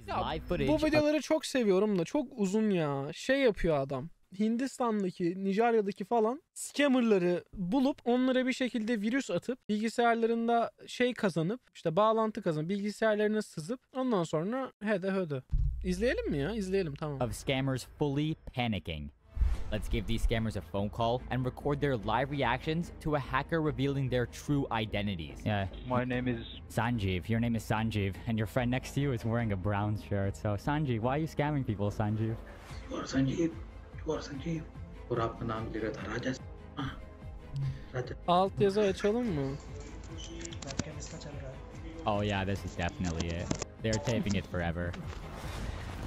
live footage. Bu videoları çok seviyorum da çok uzun ya. Şey yapıyor adam. Hindistan'daki, Nijerya'daki falan scammer'ları bulup onlara bir şekilde virüs atıp bilgisayarlarında şey kazanıp işte bağlantı kazanıp bilgisayarlarına sızıp ondan sonra hödö. İzleyelim mi ya? İzleyelim, tamam. Of scammers fully panicking. Let's give these scammers a phone call and record their live reactions to a hacker revealing their true identities. Yeah. My name is Sanjeev. Your name is Sanjeev, and your friend next to you is wearing a brown shirt. So, Sanjeev, why are you scamming people, Sanjeev? You are Sanjeev. You are Sanjeev. और आपका नाम लिखा था राजा। राजा। Alt yazı açalım mı? Oh yeah, this is definitely it. They're taping it forever.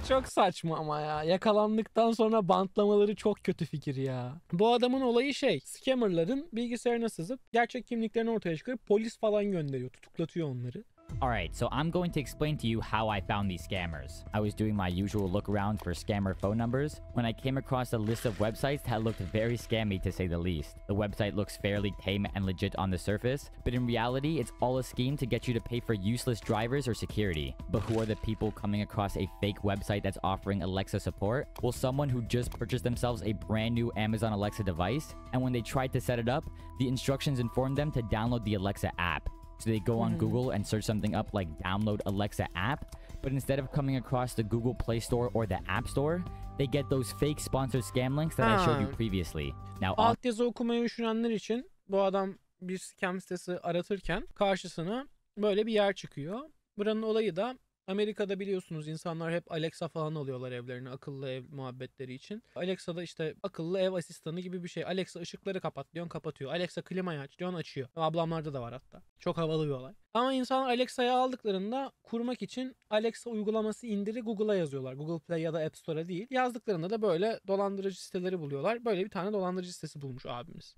Çok saçma ama ya. Yakalandıktan sonra bantlamaları çok kötü fikir ya. Bu adamın olayı şey. Scammer'ların bilgisayarına sızıp gerçek kimliklerini ortaya çıkarıp polis falan gönderiyor. Tutuklatıyor onları. Alright, so I'm going to explain to you how I found these scammers. I was doing my usual look around for scammer phone numbers when I came across a list of websites that looked very scammy to say the least. The website looks fairly tame and legit on the surface, but in reality, it's all a scheme to get you to pay for useless drivers or security. But who are the people coming across a fake website that's offering Alexa support? Well, someone who just purchased themselves a brand new Amazon Alexa device, and when they tried to set it up, the instructions informed them to download the Alexa app. So they go on Google and search something up like download Alexa app, but instead of coming across the Google Play Store or the App Store, they get those fake sponsored scam links that I showed you previously. Now, altyazı okumayı düşünenler için bu adam bir scam sitesi aratırken karşısına böyle bir yer çıkıyor. Buranın olayı da Amerika'da biliyorsunuz insanlar hep Alexa falan alıyorlar evlerine akıllı ev muhabbetleri için. Alexa'da işte akıllı ev asistanı gibi bir şey. Alexa ışıkları kapat diyorsun, kapatıyor. Alexa klimayı aç diyorsun, açıyor. Ablamlarda da var hatta. Çok havalı bir olay. Ama insanlar Alexa'yı aldıklarında kurmak için Alexa uygulaması indiri Google'a yazıyorlar. Google Play ya da App Store'a değil. Yazdıklarında da böyle dolandırıcı siteleri buluyorlar. Böyle bir tane dolandırıcı sitesi bulmuş abimiz.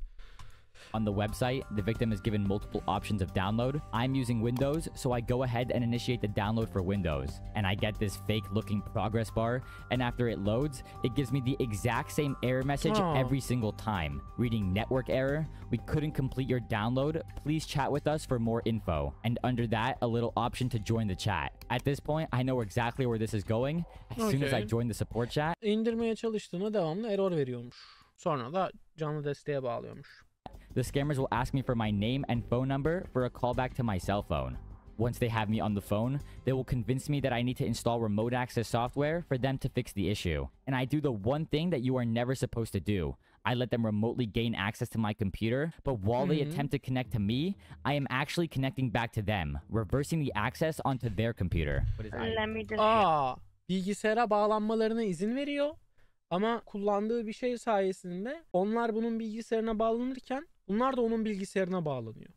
On the website, the victim is given multiple options of download. I'm using Windows, so I go ahead and initiate the download for Windows. And I get this fake-looking progress bar, and after it loads, it gives me the exact same error message every single time. Reading network error, we couldn't complete your download, please chat with us for more info. And under that, a little option to join the chat. At this point, I know exactly where this is going. As soon as I join the support chat... İndirmeye çalıştığında devamlı error veriyormuş. Sonra da canlı desteğe bağlıyormuş. The scammers will ask me for my name and phone number for a callback to my cell phone. Once they have me on the phone, they will convince me that I need to install remote access software for them to fix the issue. And I do the one thing that you are never supposed to do. I let them remotely gain access to my computer, but while they attempt to connect to me, I am actually connecting back to them, reversing the access onto their computer. Let me just... Bilgisayara bağlanmalarına izin veriyor. Ama kullandığı bir şey sayesinde onlar bunun bilgisayarına bağlanırken bunlar da onun bilgisayarına bağlanıyor.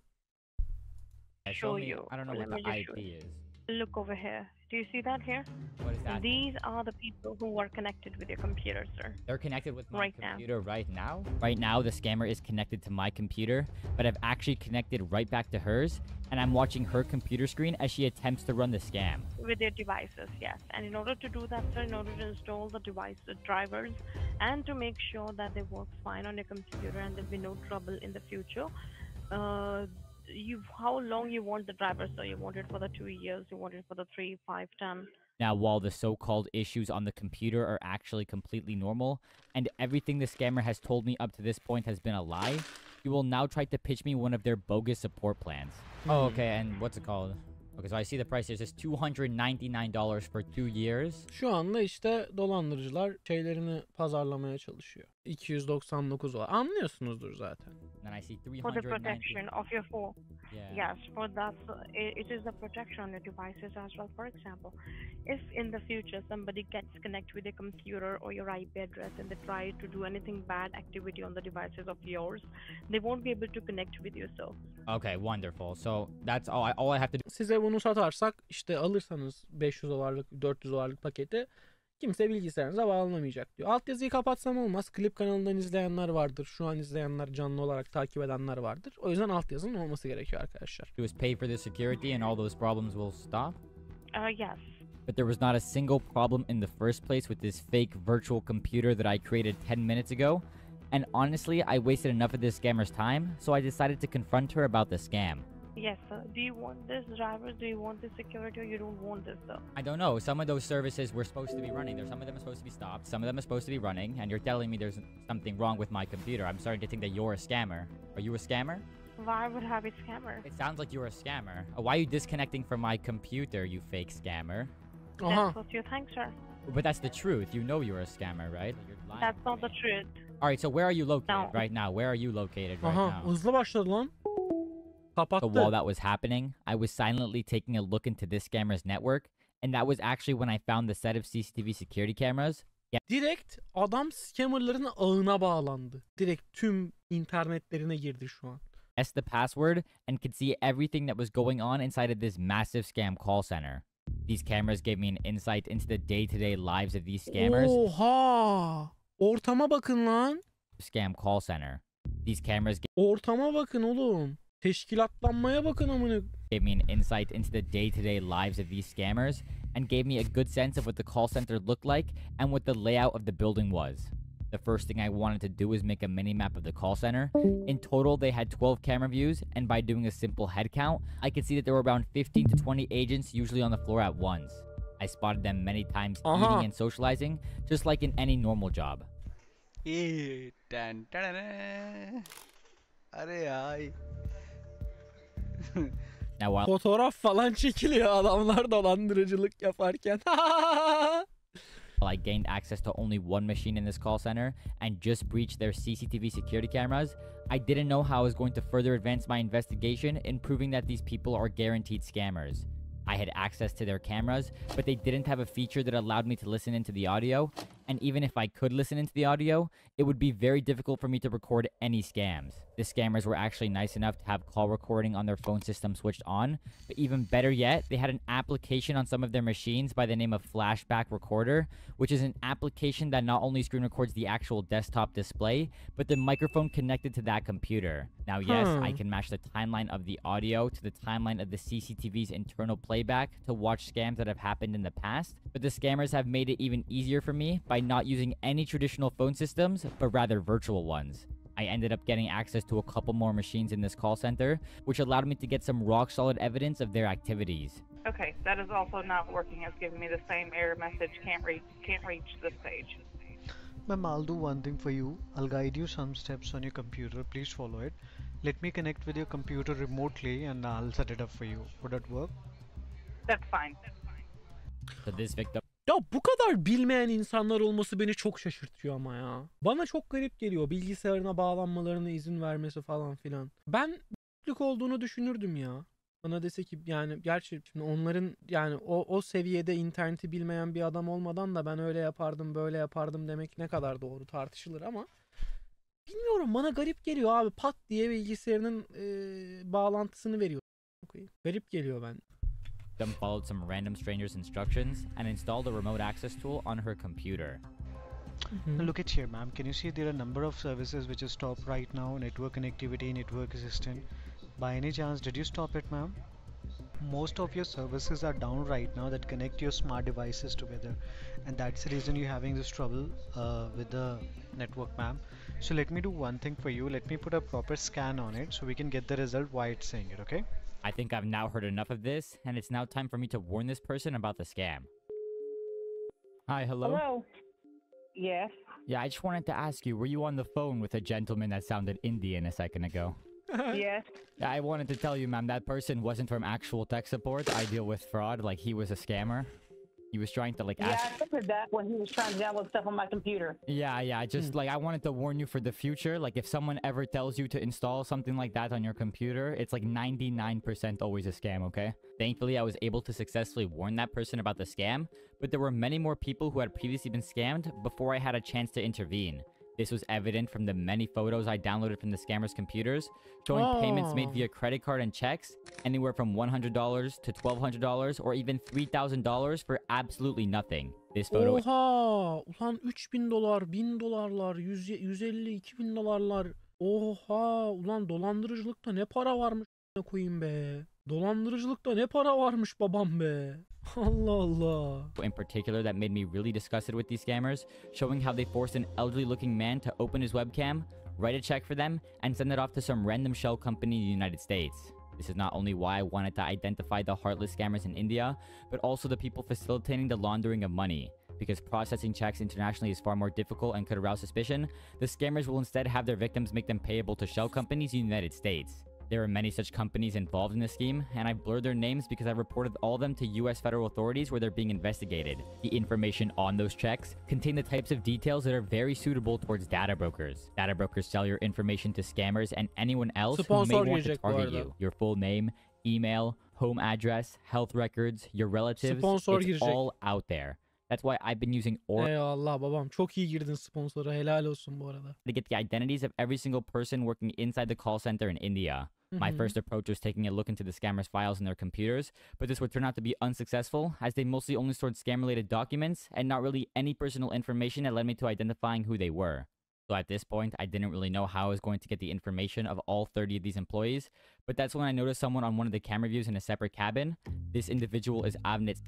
Show you. I don't know what the IP is. Look over here. Do you see that here? What is that? These are the people who are connected with your computer, sir. They're connected with my computer right now? Right now, the scammer is connected to my computer, but I've actually connected right back to hers, and I'm watching her computer screen as she attempts to run the scam. With their devices, yes. And in order to do that, sir, in order to install the device, the drivers, and to make sure that they work fine on your computer and there'll be no trouble in the future, how long you want the driver? So you want it for the 2 years, you want it for the 3, 5, 10. Now, while the so-called issues on the computer are actually completely normal, and everything the scammer has told me up to this point has been a lie, he will now try to pitch me one of their bogus support plans. Oh, okay, and what's it called? Okay, so I see the price here. It says $299 for 2 years. Şu anda işte dolandırıcılar şeylerini pazarlamaya çalışıyor. 299 var. Anlıyorsunuzdur zaten. And I see for the protection of your phone. Yeah. Yes, for that, it is the protection on your devices as well. For example, if in the future somebody gets connected with your computer or your IP address and they try to do anything bad activity on the devices of yours, they won't be able to connect with you. So. Okay, wonderful. So that's all I have to do. Size bunu satarsak işte alırsanız $500, $400 paketi kimse bilgisayarınıza bağlanamayacak diyor. Altyazıyı kapatsam olmaz. Klip kanalından izleyenler vardır. Şu an izleyenler, canlı olarak takip edenler vardır. O yüzden altyazının olması gerekiyor arkadaşlar. Do is pay for the security and all those problems will stop? Yes. But there was not a single problem in the first place with this fake virtual computer that I created 10 minutes ago. And honestly, I wasted enough of this scammer's time, so I decided to confront her about the scam. Yes, sir. Do you want this, drivers? Do you want this security, or you don't want this, sir? I don't know. Some of those services were supposed to be running. Some of them are supposed to be stopped. Some of them are supposed to be running. And you're telling me there's something wrong with my computer. I'm starting to think that you're a scammer. Are you a scammer? Why would I have a scammer? It sounds like you're a scammer. Why are you disconnecting from my computer, you fake scammer? That's what you think, sir. But that's the truth. You know you're a scammer, right? You're lying. That's not the truth. Alright, so where are you located No. right now? Where are you located right Aha, now? hızlı başladı lan. Kapattı. So while that was happening, I was silently taking a look into this scammer's network, and that was actually when I found the set of CCTV security cameras. Direkt adam scammerların ağına bağlandı. Direkt tüm internetlerine girdi şu an. Guessed the password and could see everything that was going on inside of this massive scam call center. These cameras gave me an insight into the day-to-day lives of these scammers. Oha! Ortama bakın lan. Scam call center. These cameras Ortama bakın oğlum. Teşkilatlanmaya bakın amına. gave me an insight into the day-to-day lives of these scammers and gave me a good sense of what the call center looked like and what the layout of the building was. The first thing I wanted to do was make a mini-map of the call center. In total, they had 12 camera views, and by doing a simple head count, I could see that there were around 15 to 20 agents usually on the floor at once. I spotted them many times eating and socializing, just like in any normal job. Now, while Fotoğraf falan çekiliyor adamlar dolandırıcılık yaparken. I gained access to only one machine in this call center and just breached their CCTV security cameras, I didn't know how I was going to further advance my investigation in proving that these people are guaranteed scammers. I had access to their cameras, but they didn't have a feature that allowed me to listen into the audio, and even if I could listen into the audio, it would be very difficult for me to record any scams. The scammers were actually nice enough to have call recording on their phone system switched on, but even better yet, they had an application on some of their machines by the name of Flashback Recorder, which is an application that not only screen records the actual desktop display, but the microphone connected to that computer. Now, yes, I can match the timeline of the audio to the timeline of the CCTV's internal playback to watch scams that have happened in the past, but the scammers have made it even easier for me by not using any traditional phone systems, but rather virtual ones. I ended up getting access to a couple more machines in this call center, which allowed me to get some rock-solid evidence of their activities. Okay, that is also not working. It's giving me the same error message. Can't reach this page. Ma'am, I'll do one thing for you. I'll guide you some steps on your computer. Please follow it. Let me connect with your computer remotely and I'll set it up for you. Would that work? That's fine. So this victim Ya bu kadar bilmeyen insanlar olması beni çok şaşırtıyor ama ya. Bana çok garip geliyor bilgisayarına bağlanmalarına izin vermesi falan filan. Ben b**lik olduğunu düşünürdüm ya. Bana dese ki yani gerçi şimdi onların yani o seviyede interneti bilmeyen bir adam olmadan da ben öyle yapardım böyle yapardım demek ne kadar doğru tartışılır ama bilmiyorum bana garip geliyor abi pat diye bilgisayarının bağlantısını veriyor. Garip geliyor ben. followed some random stranger's instructions and installed a remote access tool on her computer. Look at here, ma'am. Can you see there are a number of services which are stopped right now? Network connectivity, network assistant. By any chance, did you stop it, ma'am? Most of your services are down right now that connect your smart devices together, and that's the reason you're having this trouble with the network, ma'am. So let me do one thing for you. Let me put a proper scan on it so we can get the result why it's saying it, okay? I think I've now heard enough of this, and it's now time for me to warn this person about the scam. Hi, hello? Hello? Yes. Yeah, I just wanted to ask you, were you on the phone with a gentleman that sounded Indian a second ago? Yes. Yeah, I wanted to tell you, ma'am, that person wasn't from actual tech support. I deal with fraud, like he was a scammer. He was trying to Yeah, I figured that when he was trying to download stuff on my computer. Yeah, just like I wanted to warn you for the future. Like if someone ever tells you to install something like that on your computer, it's like 99% always a scam, okay? Thankfully, I was able to successfully warn that person about the scam, but there were many more people who had previously been scammed before I had a chance to intervene. This was evident from the many photos I downloaded from the scammers' computers, showing payments made via credit card and checks, anywhere from $100 to $1,200 or even $3,000 for absolutely nothing. This photo... Oha! Ulan $3.000, $1.000'lar, 150, $2.000'lar. Oha! Ulan dolandırıcılıkta ne para varmış koyayım be. Dolandırıcılıkta ne para varmış babam be. Allah Allah. In particular that made me really disgusted with these scammers, showing how they forced an elderly looking man to open his webcam, write a check for them, and send it off to some random shell company in the United States. This is not only why I wanted to identify the heartless scammers in India, but also the people facilitating the laundering of money. Because processing checks internationally is far more difficult and could arouse suspicion, the scammers will instead have their victims make them payable to shell companies in the United States. There are many such companies involved in this scheme, and I blurred their names because I reported all of them to US federal authorities where they're being investigated. The information on those checks contain the types of details that are very suitable towards data brokers. Data brokers sell your information to scammers and anyone else who may want to target you. Your full name, email, home address, health records, your relatives, it's all out there. That's why I've been using Eyvallah babam. Çok iyi girdin sponsora. Helal olsun bu arada. To get the identities of every single person working inside the call center in India. My first approach was taking a look into the scammers' files in their computers, but this would turn out to be unsuccessful as they mostly only stored scam-related documents and not really any personal information that led me to identifying who they were. So at this point, I didn't really know how I was going to get the information of all 30 of these employees, but that's when I noticed someone on one of the camera views in a separate cabin. This individual is Avnit.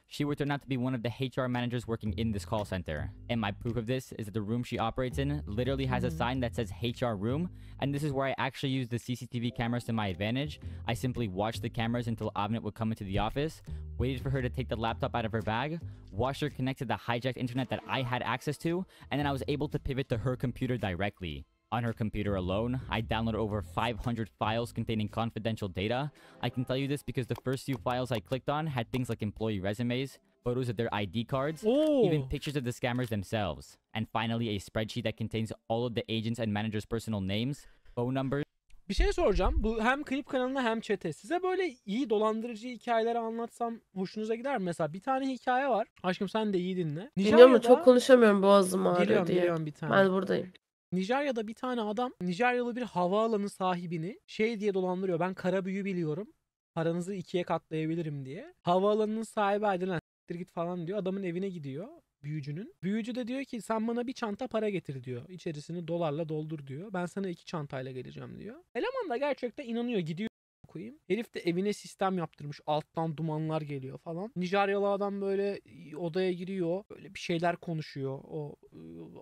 She would turn out to be one of the HR managers working in this call center. And my proof of this is that the room she operates in literally has a sign that says HR room. And this is where I actually use the CCTV cameras to my advantage. I simply watched the cameras until Avnit would come into the office, waited for her to take the laptop out of her bag, watched her connect to the hijacked internet that I had access to, and then I was able to pivot to her computer directly. On her computer alone, I downloaded over 500 files containing confidential data. I can tell you this because the first few files I clicked on had things like employee resumes, photos of their ID cards, even pictures of the scammers themselves. And finally, a spreadsheet that contains all of the agents and managers' personal names, phone numbers. Bir şey soracağım. Bu hem klip kanalına hem chat'e. Size böyle iyi dolandırıcı hikayeleri anlatsam hoşunuza gider mi? Mesela bir tane hikaye var. Aşkım sen de iyi dinle. Dinliyorum ama çok konuşamıyorum, boğazım ağrıyor diye. Geliyorum bir tane. Ben buradayım. Nijerya'da bir tane adam Nijeryalı bir havaalanı sahibini şey diye dolandırıyor. Ben kara büyü biliyorum. Paranızı 2'ye katlayabilirim diye. Havaalanının sahibi aydınlan git falan diyor. Adamın evine gidiyor. Büyücünün. Büyücü de diyor ki sen bana bir çanta para getir diyor. İçerisini dolarla doldur diyor. Ben sana 2 çantayla geleceğim diyor. Eleman da gerçekten inanıyor. Gidiyor koyayım. Herif de evine sistem yaptırmış. Alttan dumanlar geliyor falan. Nijeryalı adam böyle odaya giriyor. Böyle bir şeyler konuşuyor. O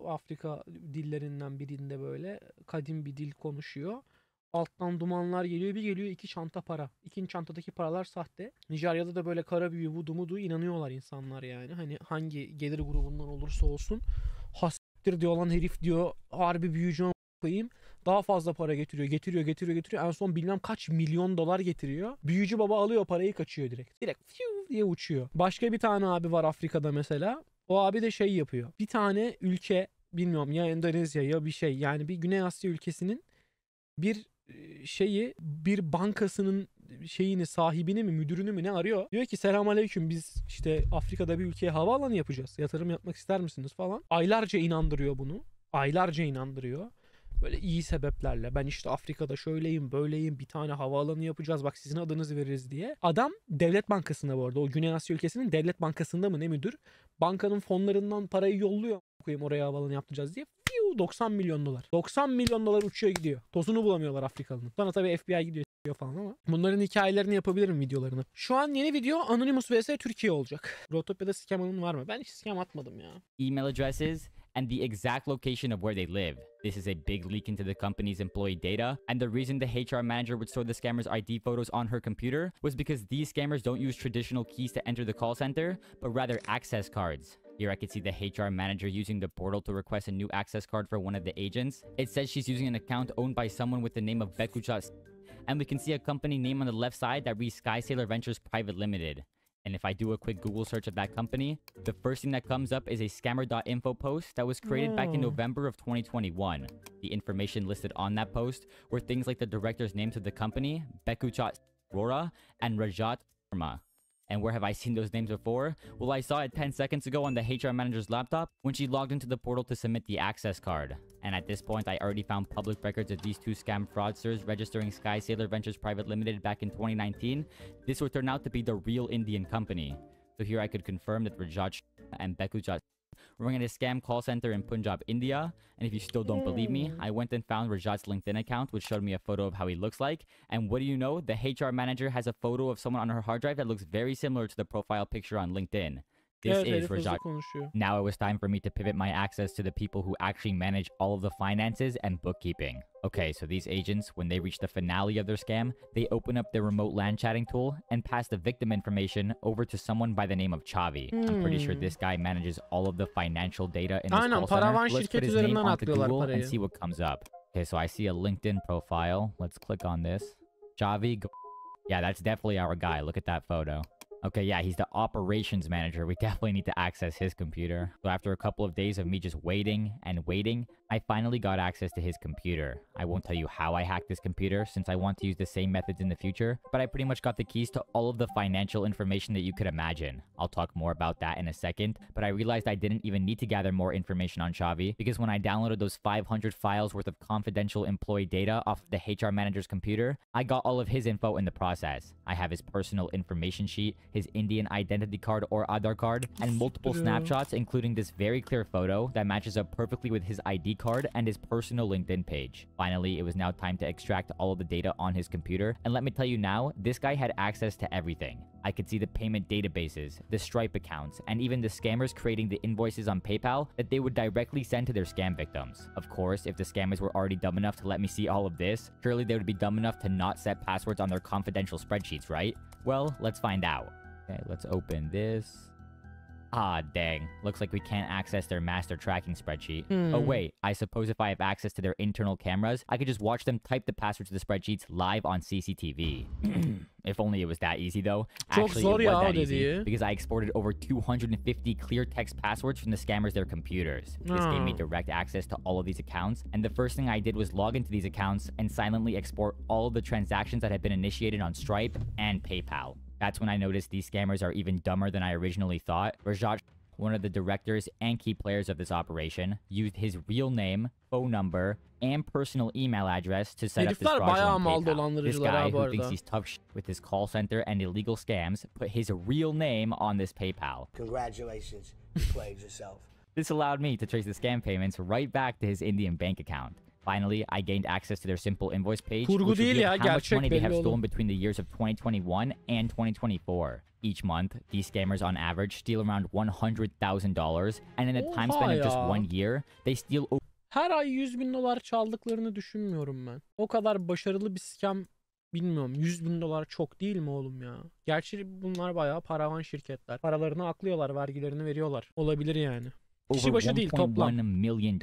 Afrika dillerinden birinde böyle kadim bir dil konuşuyor. Alttan dumanlar geliyor. Bir geliyor 2 çanta para. 2 çantadaki paralar sahte. Nijerya'da da böyle kara büyü, vudu mudu inanıyorlar insanlar yani. Hani hangi gelir grubundan olursa olsun. Hastir diyor lan herif diyor. Harbi büyücü koyayım. Daha fazla para getiriyor. En son bilmem kaç milyon dolar getiriyor. Büyücü baba alıyor parayı, kaçıyor direkt. Direkt fiu diye uçuyor. Başka bir tane abi var Afrika'da mesela. O abi de şey yapıyor. Bir tane ülke, bilmiyorum ya Endonezya ya bir şey. Yani bir Güney Asya ülkesinin bir bir bankasının sahibini mi müdürünü mü ne arıyor. Diyor ki selamünaleyküm, biz işte Afrika'da bir ülkeye havaalanı yapacağız. Yatırım yapmak ister misiniz falan. Aylarca inandırıyor bunu. Böyle iyi sebeplerle. Ben işte Afrika'da şöyleyim böyleyim, bir tane havaalanı yapacağız, bak sizin adınızı veririz diye. Adam devlet bankasında bu arada. O Güney Asya ülkesinin devlet bankasında mı ne müdür? Bankanın fonlarından parayı yolluyor. Koyayım oraya havaalanı yapacağız diye. 90 milyon dolar. 90 milyon dolar uçuyor gidiyor. Tozunu bulamıyorlar Afrikalı'nın. Sonra tabii FBI gidiyor falan ama. Bunların hikayelerini yapabilirim, videolarını. Şu an yeni video Anonymous vs Türkiye olacak. Rotopya'da scam anın var mı? Ben hiç scam atmadım ya. Email addresses and the exact location of where they live. This is a big leak into the company's employee data, and the reason the HR manager would store the scammer's ID photos on her computer was because these scammers don't use traditional keys to enter the call center, but rather access cards. Here I can see the HR manager using the portal to request a new access card for one of the agents. It says she's using an account owned by someone with the name of Bekuchat, and we can see a company name on the left side that reads Sky Sailor Ventures Private Limited. And if I do a quick Google search of that company, the first thing that comes up is a scammer.info post that was created back in November of 2021. The information listed on that post were things like the director's names of the company, Bekuchat Rora and Rajat Sharma. And where have I seen those names before? Well, I saw it 10 seconds ago on the HR manager's laptop when she logged into the portal to submit the access card. And at this point, I already found public records of these 2 scam fraudsters registering Sky Sailor Ventures Private Limited back in 2019. This would turn out to be the real Indian company. So here I could confirm that Rajat and Bekuchat were running a scam call center in Punjab, India. And if you still don't believe me, I went and found Rajat's LinkedIn account, which showed me a photo of how he looks like. And what do you know? The HR manager has a photo of someone on her hard drive that looks very similar to the profile picture on LinkedIn. This Evet, is herif hızlı Rajat. konuşuyor. Now it was time for me to pivot my access to the people who actually manage all of the finances and bookkeeping. Okay, so these agents, when they reach the finale of their scam, they open up their remote LAN chatting tool and pass the victim information over to someone by the name of Chavi. I'm pretty sure this guy manages all of the financial data in this Aynen, call center. paravan Let's şirket put his name üzerinden onto atlıyorlar Google and parayı. see what comes up. Okay, so I see a LinkedIn profile. Let's click on this. Chavi. Yeah, that's definitely our guy. Look at that photo. Okay, yeah, he's the operations manager. We definitely need to access his computer. So after a couple of days of me just waiting and waiting, I finally got access to his computer. I won't tell you how I hacked this computer since I want to use the same methods in the future, but I pretty much got the keys to all of the financial information that you could imagine. I'll talk more about that in a second, but I realized I didn't even need to gather more information on Xavi because when I downloaded those 500 files worth of confidential employee data off of the HR manager's computer, I got all of his info in the process. I have his personal information sheet, his Indian identity card or Aadhaar card, and multiple snapshots, including this very clear photo that matches up perfectly with his ID card and his personal LinkedIn page. Finally, it was now time to extract all of the data on his computer, and let me tell you now, this guy had access to everything. I could see the payment databases, the Stripe accounts, and even the scammers creating the invoices on PayPal that they would directly send to their scam victims. Of course, if the scammers were already dumb enough to let me see all of this, surely they would be dumb enough to not set passwords on their confidential spreadsheets, right? Well, let's find out. Okay, let's open this. Ah, dang. Looks like we can't access their master tracking spreadsheet. Oh, wait. I suppose if I have access to their internal cameras, I could just watch them type the passwords to the spreadsheets live on CCTV. If only it was that easy, though. Actually, it was that easy because I exported over 250 clear text passwords from the scammers' their computers. This gave me direct access to all of these accounts, and the first thing I did was log into these accounts and silently export all of the transactions that had been initiated on Stripe and PayPal. That's when I noticed these scammers are even dumber than I originally thought. Rajat, one of the directors and key players of this operation, used his real name, phone number, and personal email address to set up this fraudulent PayPal. This guy who thinks he's tough shit with his call center and illegal scams put his real name on this PayPal. Congratulations, you played yourself. This allowed me to trace the scam payments right back to his Indian bank account. Finally, I gained access to their simple invoice page, which revealed how much money they have stolen between the years of 2021 and 2024. Each month, these scammers on average steal around $100,000, and in a time span of just 1 year, they steal over... Her ay $100.000 çaldıklarını düşünmüyorum ben. O kadar başarılı bir scam bilmiyorum. $100.000 çok değil mi oğlum ya? Gerçi bunlar bayağı paravan şirketler. Paralarını aklıyorlar, vergilerini veriyorlar. Olabilir yani. Over $1.1 million.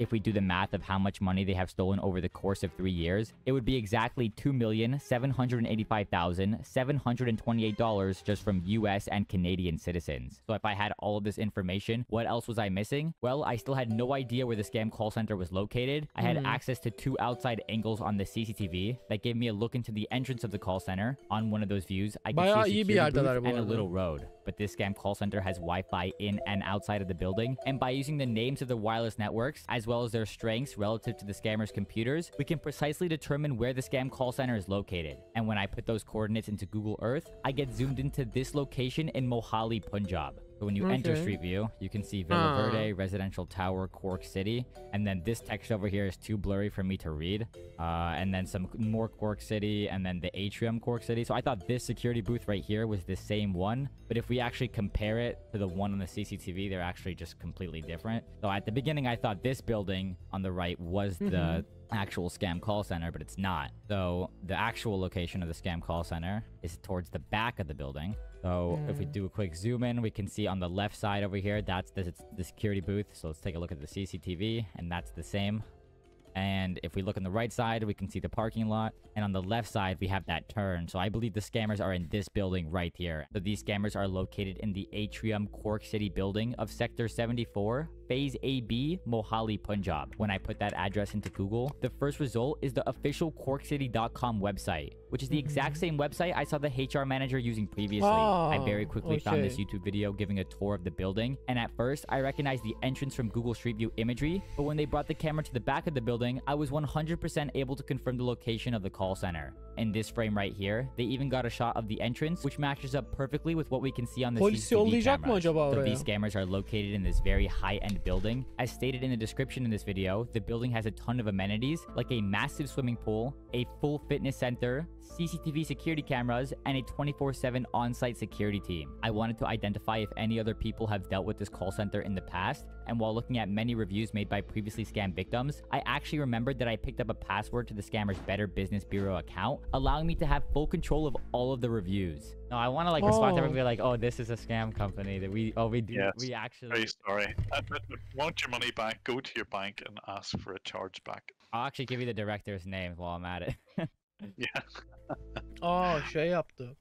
If we do the math of how much money they have stolen over the course of 3 years, it would be exactly $2,785,728 just from US and Canadian citizens. So if I had all of this information, what else was I missing? Well, I still had no idea where the scam call center was located. I had access to 2 outside angles on the CCTV that gave me a look into the entrance of the call center. On one of those views, I could see a security booth and a little road. But this scam call center has Wi-Fi in and outside of the building. And by using the names of the wireless networks, as well as their strengths relative to the scammers' computers, we can precisely determine where the scam call center is located. And when I put those coordinates into Google Earth, I get zoomed into this location in Mohali, Punjab. So when you enter Street View, you can see Villa Verde, Residential Tower, Cork City. And then this text over here is too blurry for me to read. And then some more Cork City, and then the atrium Cork City. So I thought this security booth right here was the same one. But if we actually compare it to the one on the CCTV, they're actually just completely different. So at the beginning, I thought this building on the right was the actual scam call center, but it's not. So the actual location of the scam call center is towards the back of the building. So if we do a quick zoom in, we can see on the left side over here, that's the security booth. So let's take a look at the CCTV, and that's the same. And if we look on the right side, we can see the parking lot. And on the left side, we have that turn. So I believe the scammers are in this building right here. So these scammers are located in the Atrium Cork City building of Sector 74, Phase AB, Mohali, Punjab. When I put that address into Google, the first result is the official CorkCity.com website, which is the exact same website I saw the HR manager using previously. I very quickly found this YouTube video giving a tour of the building. And at first, I recognized the entrance from Google Street View imagery. But when they brought the camera to the back of the building, I was 100% able to confirm the location of the call center. In this frame right here, they even got a shot of the entrance, which matches up perfectly with what we can see on the CCTV cameras. So these scammers are located in this very high-end building. As stated in the description in this video, the building has a ton of amenities, like a massive swimming pool, a full fitness center, CCTV security cameras, and a 24/7 on-site security team. I wanted to identify if any other people have dealt with this call center in the past, and while looking at many reviews made by previously scammed victims, I actually remembered that I picked up a password to the scammer's Better Business Bureau account, allowing me to have full control of all of the reviews. No, I want to like respond to everybody like, oh, this is a scam company that we do. Yes, we actually. Very sorry. Want your money back? Go to your bank and ask for a chargeback. I'll actually give you the director's name while I'm at it. Yeah. Şey yaptı.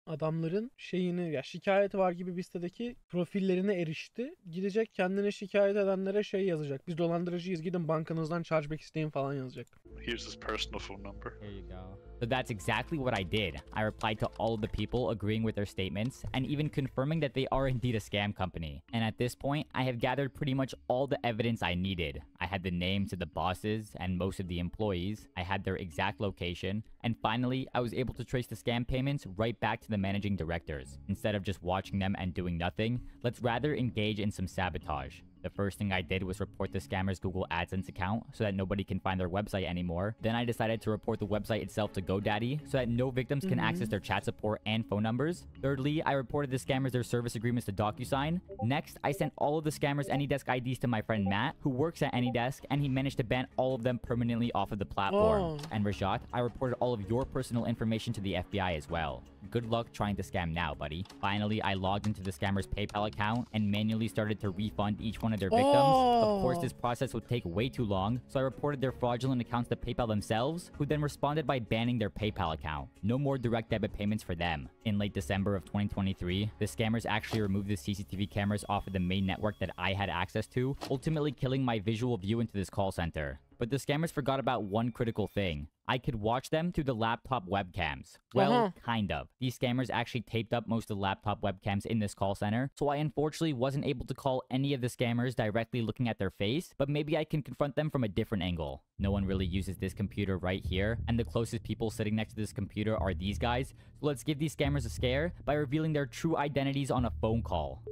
Adamların şeyini ya şikayeti var gibi bir sitedeki profillerine erişti. Gidecek kendine şikayet edenlere şey yazacak. Biz dolandırıcıyız, gidin bankanızdan chargeback isteyin falan yazacak. Here's his personal phone number. Here you go. So that's exactly what I did. I replied to all of the people agreeing with their statements and even confirming that they are indeed a scam company. And at this point, I have gathered pretty much all the evidence I needed. I had the names of the bosses and most of the employees. I had their exact location. And finally, I was able to trace the scam payments right back to the managing directors. Instead of just watching them and doing nothing, let's rather engage in some sabotage. The first thing I did was report the scammer's Google AdSense account so that nobody can find their website anymore. Then I decided to report the website itself to GoDaddy so that no victims can access their chat support and phone numbers. Thirdly, I reported the scammers their service agreements to DocuSign. Next, I sent all of the scammers AnyDesk IDs to my friend Matt, who works at AnyDesk, and he managed to ban all of them permanently off of the platform. And Rajat, I reported all of your personal information to the FBI as well. Good luck trying to scam now, buddy. Finally, I logged into the scammer's PayPal account and manually started to refund each one of their victims. Of course, this process would take way too long, so I reported their fraudulent accounts to PayPal themselves, who then responded by banning their PayPal account. No more direct debit payments for them. In late December of 2023, the scammers actually removed the CCTV cameras off of the main network that I had access to, ultimately killing my visual view into this call center. But the scammers forgot about one critical thing. I could watch them through the laptop webcams. Well, kind of. These scammers actually taped up most of the laptop webcams in this call center, so I unfortunately wasn't able to call any of the scammers directly looking at their face, but maybe I can confront them from a different angle. No one really uses this computer right here, and the closest people sitting next to this computer are these guys, so let's give these scammers a scare by revealing their true identities on a phone call.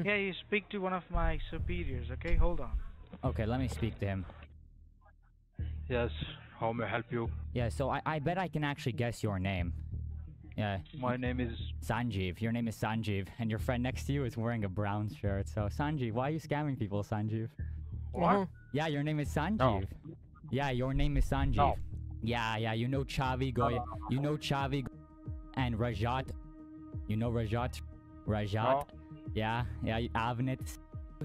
Yeah, you speak to one of my superiors, okay? Hold on. Okay, let me speak to him. Yes, how may I help you? Yeah, so I bet I can actually guess your name. Yeah. My name is... Sanjeev. Your name is Sanjeev, and your friend next to you is wearing a brown shirt. So, Sanjeev, why are you scamming people, Sanjeev? What? Yeah, your name is Sanjeev. No. Yeah, your name is Sanjeev. No. Yeah, you know Chavi Goya. You know Chavi and Rajat. You know Rajat? Rajat? No. Yeah, Avnit,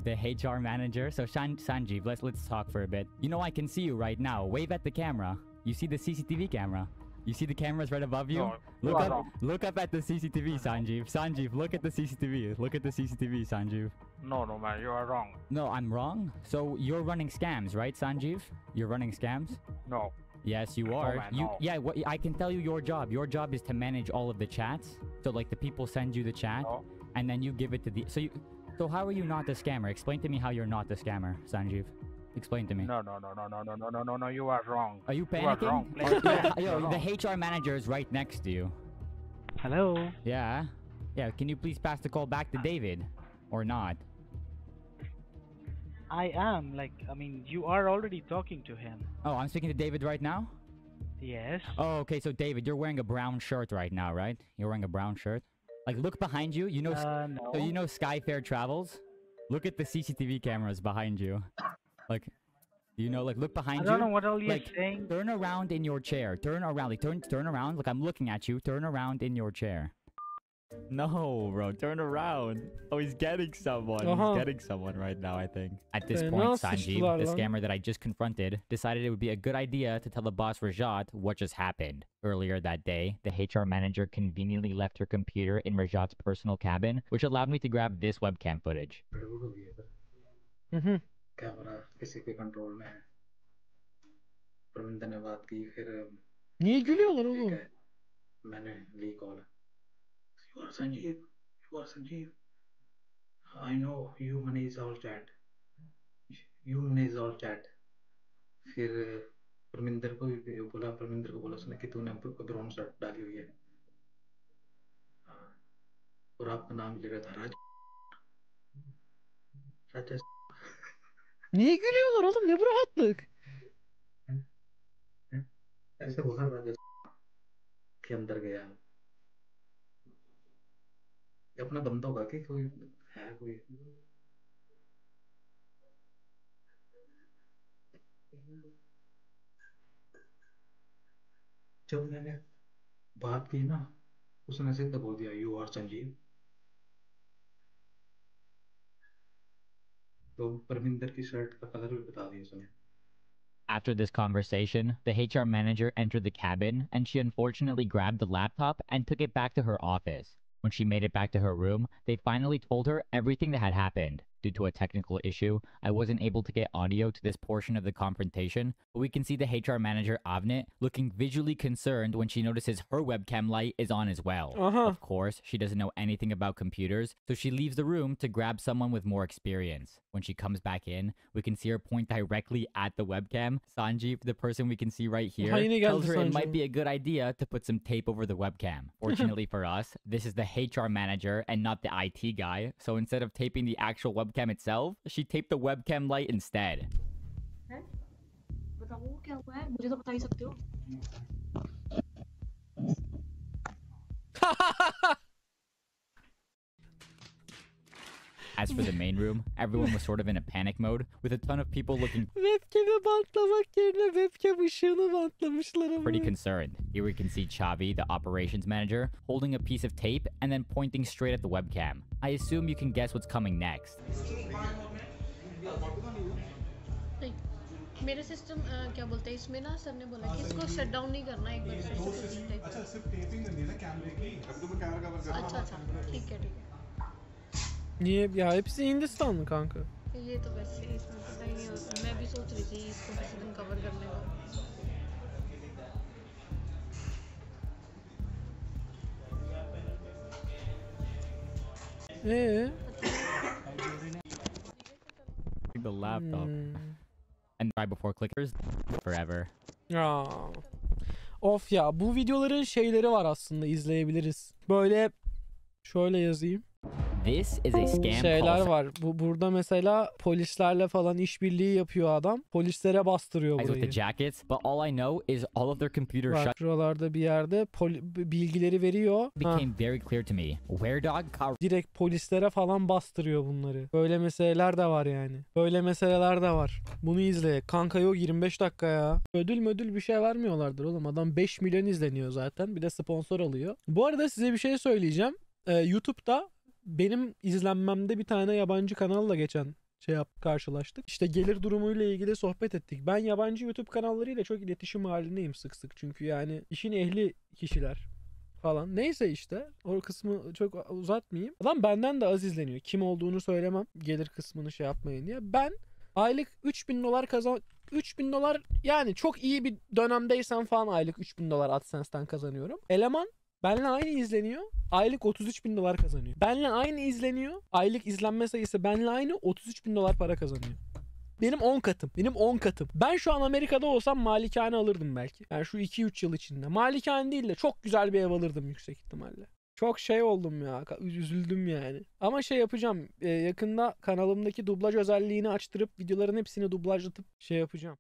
the HR manager. So Sanjeev, let's talk for a bit. You know I can see you right now. Wave at the camera. You see the CCTV camera? You see the cameras right above you? No, look up at the CCTV, Sanjeev. Sanjeev, look at the CCTV. Look at the CCTV, Sanjeev. No, man, you are wrong. No, I'm wrong? So you're running scams, right, Sanjeev? You're running scams? No. Yes, you are. Man, no. Yeah, I can tell you your job. Your job is to manage all of the chats. So like the people send you the chat, and then you give it to the... So how are you not the scammer? Explain to me how you're not the scammer, Sanjeev. Explain to me. No, you are wrong. Are you panicking? You are wrong. Yo, the HR manager is right next to you. Hello? Yeah, can you please pass the call back to David? Or not? I am, you are already talking to him. Oh, I'm speaking to David right now? Yes. Oh, okay, so David, you're wearing a brown shirt right now, right? You're wearing a brown shirt? Like, look behind you. You know, no. So you know Skyfair Travels? Look at the CCTV cameras behind you. Like, look behind you. I don't know what all you're saying. Turn around in your chair. Turn around. Turn around. Look, I'm looking at you. Turn around in your chair. No, bro. Turn around. Oh, he's getting someone. He's getting someone right now, I think. At this point, Sanjeev, the scammer that I just confronted, decided it would be a good idea to tell the boss Rajat what just happened. Earlier that day, the HR manager conveniently left her computer in Rajat's personal cabin, which allowed me to grab this webcam footage. Camera किसी के control में है परमिंदर ने बात की फिर niye gülüyorlar oğlum? मैंने ली call you are Sanjeev I know you manage all chat फिर परमिंदर को बोला उसने कि तूने ब्राउन शर्ट डाली हुई है और आपका नाम ले रहा था Rajesh Niye gülüyorlar oğlum? Ne bu rahatlık? ऐसे बोला राजेश के अंदर गया, ये अपना बंदा होगा कि कोई है कोई। जब मैंने बात की ना, उसने सीधा बोल दिया यू आर संजीव। तो परमिंदर की शर्ट का कलर भी बता दिया उसने। After this conversation, the HR manager entered the cabin and she unfortunately grabbed the laptop and took it back to her office. When she made it back to her room, they finally told her everything that had happened. Due to a technical issue, I wasn't able to get audio to this portion of the confrontation, but we can see the HR manager Avnet looking visually concerned when she notices her webcam light is on as well. Of course, she doesn't know anything about computers, so she leaves the room to grab someone with more experience. When she comes back in, we can see her point directly at the webcam. Sanjeev, the person we can see right here, tells her it might be a good idea to put some tape over the webcam. Fortunately for us, this is the HR manager and not the IT guy, so instead of taping the actual webcam itself, she taped the webcam light instead. As for the main room, everyone was sort of in a panic mode, with a ton of people looking pretty concerned. Here we can see Chavi, the operations manager, holding a piece of tape and then pointing straight at the webcam. I assume you can guess what's coming next. मेरे system क्या बोलते हैं इसमें ना sir ने बोला कि इसको शट डाउन नहीं करना एक बार से। अच्छा सिर्फ टेपिंग करनी है ना कैमरे की, अभी तो मैं कैमरा कवर कर रहा हूं। अच्छा ठीक है। Niye ya, hepsi Hindistanlı kanka. ये तो वैसे इसमें पता ही नहीं होता, मैं भी सोच रही थी इसको किसी दिन कवर करने को। The laptop and right before clickers forever. Ya. Of ya, bu videoların şeyleri var aslında, izleyebiliriz. Böyle şöyle yazayım. This is a scam Şeyler var. Burada mesela polislerle falan işbirliği yapıyor adam. Polislere bastırıyor with the burayı. jackets, but all I know is all of their computer Bak şuralarda bir yerde bilgileri veriyor. became very clear to me. Where dog Direkt polislere falan bastırıyor bunları. Böyle meseleler de var yani. Böyle meseleler de var. Bunu izle. Kanka yok 25 dakika ya. Ödül bir şey vermiyorlardır oğlum. Adam 5 milyon izleniyor zaten. Bir de sponsor alıyor. Bu arada size bir şey söyleyeceğim. YouTube'da benim izlenmemde bir tane yabancı kanalla geçen karşılaştık. İşte gelir durumuyla ilgili sohbet ettik. Ben yabancı YouTube kanallarıyla çok iletişim halindeyim sık sık. Çünkü yani işin ehli kişiler falan. Neyse işte o kısmı çok uzatmayayım. Adam benden de az izleniyor. Kim olduğunu söylemem. Gelir kısmını yapmayın diye. Ben aylık $3.000 $3.000 yani çok iyi bir dönemdeysen falan aylık $3.000 AdSense'ten kazanıyorum. Eleman benle aynı izleniyor. Aylık $33.000 kazanıyor. Benle aynı izleniyor. Aylık izlenme sayısı benle aynı $33.000 para kazanıyor. Benim 10 katım. Benim 10 katım. Ben şu an Amerika'da olsam malikane alırdım belki. Yani şu 2-3 yıl içinde. Malikane değil de çok güzel bir ev alırdım yüksek ihtimalle. Çok oldum ya. Üzüldüm yani. Ama yapacağım. Yakında kanalımdaki dublaj özelliğini açtırıp videoların hepsini dublajlatıp yapacağım.